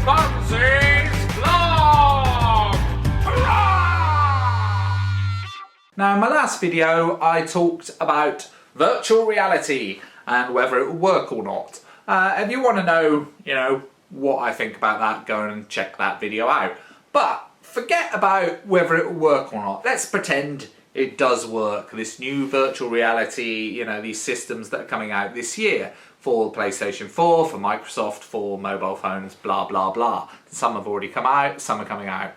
Ramsay'S vlog! Hurrah! Now, in my last video, I talked about virtual reality and whether it will work or not. If you want to know, what I think about that, go and check that video out. But forget about whether it will work or not. Let's pretend it does work. This new virtual reality, these systems that are coming out this year for PlayStation 4, for Microsoft, for mobile phones, blah, blah, blah. Some have already come out, some are coming out,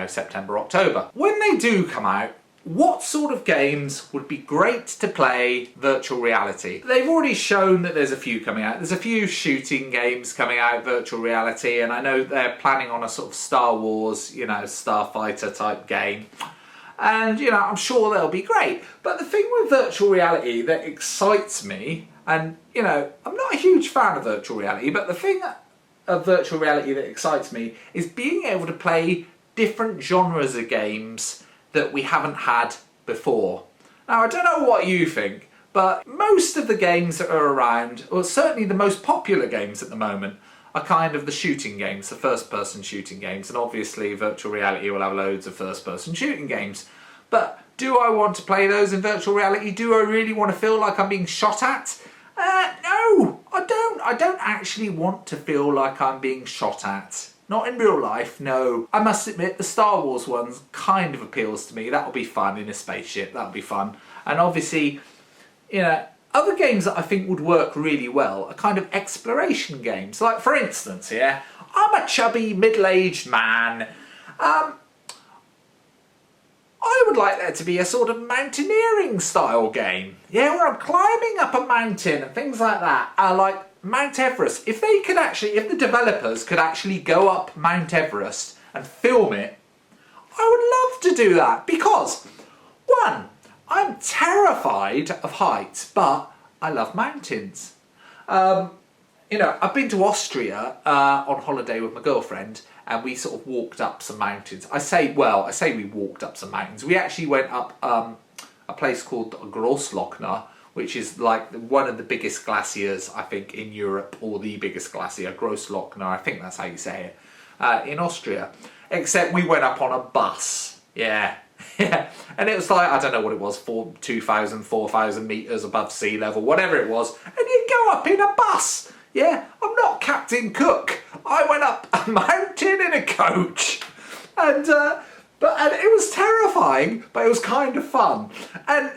September, October. When they do come out, what sort of games would be great to play virtual reality? They've already shown that there's a few coming out. There's a few shooting games coming out, virtual reality, and I know they're planning on a sort of Star Wars, Starfighter type game. And, I'm sure they'll be great. But the thing with virtual reality that excites me, and, I'm not a huge fan of virtual reality, but the thing of virtual reality that excites me is being able to play different genres of games that we haven't had before. Now, I don't know what you think, but most of the games that are around, or certainly the most popular games at the moment, are kind of the shooting games, the first-person shooting games, and obviously virtual reality will have loads of first-person shooting games. But do I want to play those in virtual reality? Do I really want to feel like I'm being shot at? No, I don't. I don't actually want to feel like I'm being shot at. Not in real life, no. I must admit, the Star Wars ones kind of appeals to me. That'll be fun in a spaceship, that'll be fun. And obviously, other games that I think would work really well are kind of exploration games. Like, for instance, I'm a chubby, middle-aged man. I would like there to be a sort of mountaineering style game. Where I'm climbing up a mountain and things like that. Like Mount Everest. If the developers could actually go up Mount Everest and film it, I would love to do that. Because, one, I'm terrified of heights, but I love mountains. I've been to Austria on holiday with my girlfriend, and we sort of walked up some mountains. I say we walked up some mountains. We actually went up a place called Grossglockner, which is like one of the biggest glaciers, I think, in Europe, or the biggest glacier, Grossglockner, I think that's how you say it, in Austria. Except we went up on a bus, yeah. And it was like, I don't know what it was, 2,000, 4,000 metres above sea level, whatever it was, and you go up in a bus. I'm not Captain Cook. I went up a mountain in a coach. And it was terrifying, but it was kind of fun. And,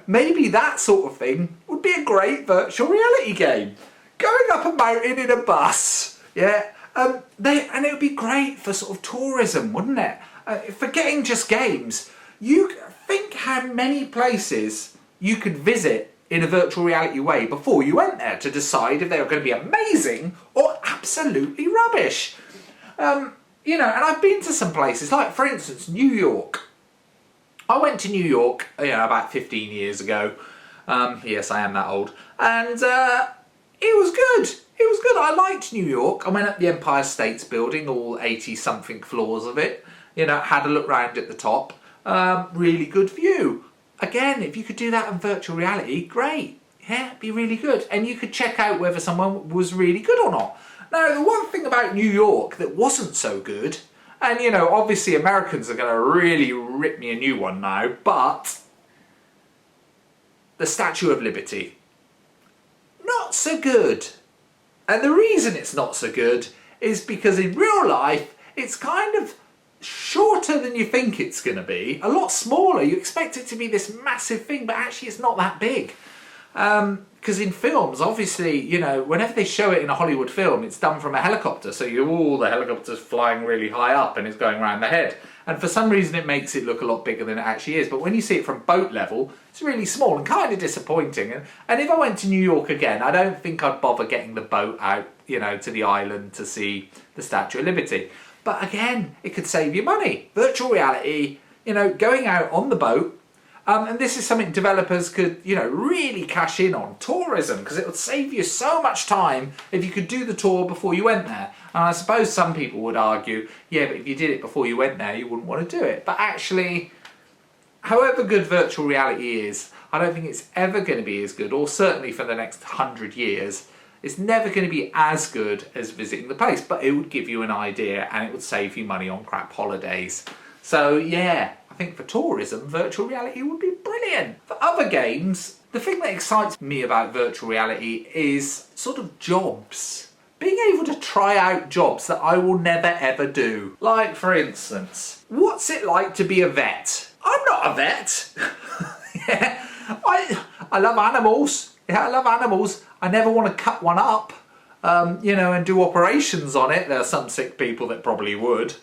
maybe that sort of thing would be a great virtual reality game. Going up a mountain in a bus, and it would be great for sort of tourism, wouldn't it? Forgetting just games, you think how many places you could visit in a virtual reality way before you went there to decide if they were going to be amazing or absolutely rubbish. And I've been to some places, like for instance, New York. I went to New York, about 15 years ago. Yes, I am that old. And it was good. It was good. I liked New York. I went up the Empire State Building, all 80-something floors of it. Had a look round at the top. Really good view. Again, if you could do that in virtual reality, great. It'd be really good. And you could check out whether someone was really good or not. Now, the one thing about New York that wasn't so good, and obviously Americans are going to really rip me a new one now, but the Statue of Liberty. Not so good. And the reason it's not so good is because in real life, it's kind of shorter than you think it's going to be, a lot smaller. You expect it to be this massive thing, but actually it's not that big. Because in films, obviously, whenever they show it in a Hollywood film, it's done from a helicopter, so the helicopter's flying really high up and it's going around the head. And for some reason it makes it look a lot bigger than it actually is, but when you see it from boat level, it's really small and kind of disappointing. And if I went to New York again, I don't think I'd bother getting the boat out, to the island to see the Statue of Liberty. But again, it could save you money. Virtual reality, going out on the boat, and this is something developers could, really cash in on. Tourism, because it would save you so much time if you could do the tour before you went there. And I suppose some people would argue, but if you did it before you went there, you wouldn't want to do it. But actually, however good virtual reality is, I don't think it's ever going to be as good, or certainly for the next 100 years, It's never going to be as good as visiting the place, but it would give you an idea and it would save you money on crap holidays. So yeah, I think for tourism, virtual reality would be brilliant. For other games, the thing that excites me about virtual reality is sort of jobs. Being able to try out jobs that I will never ever do. Like, for instance, what's it like to be a vet? I'm not a vet. Yeah, I love animals. Yeah, I love animals. I never want to cut one up, you know, and do operations on it. There are some sick people that probably would.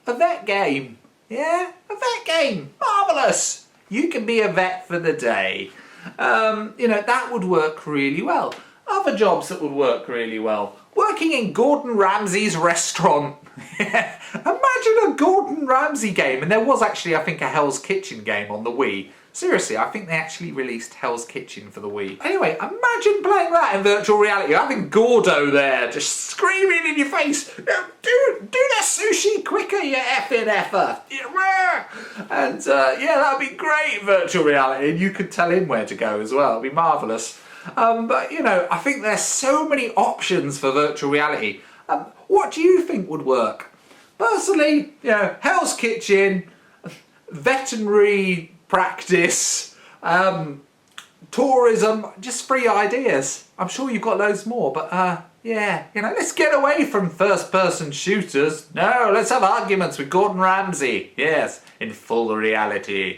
A vet game. Yeah, a vet game. Marvellous. You can be a vet for the day. You know, that would work really well. Other jobs that would work really well. Working in Gordon Ramsay's restaurant. Yeah. Imagine a Gordon Ramsay game. And there was actually, I think, a Hell's Kitchen game on the Wii. Seriously, I think they actually released Hell's Kitchen for the Wii. Anyway, imagine playing that in virtual reality. Having Gordo there, just screaming in your face, do that sushi quicker, you effing effer. And yeah, that'd be great, virtual reality. And you could tell him where to go as well. It'd be marvellous. But, you know, I think there's so many options for virtual reality. What do you think would work? Personally, you know, Hell's Kitchen, veterinary practice, tourism, just free ideas. I'm sure you've got loads more, but yeah, you know, let's get away from first-person shooters. No, let's have arguments with Gordon Ramsay. Yes, in full reality.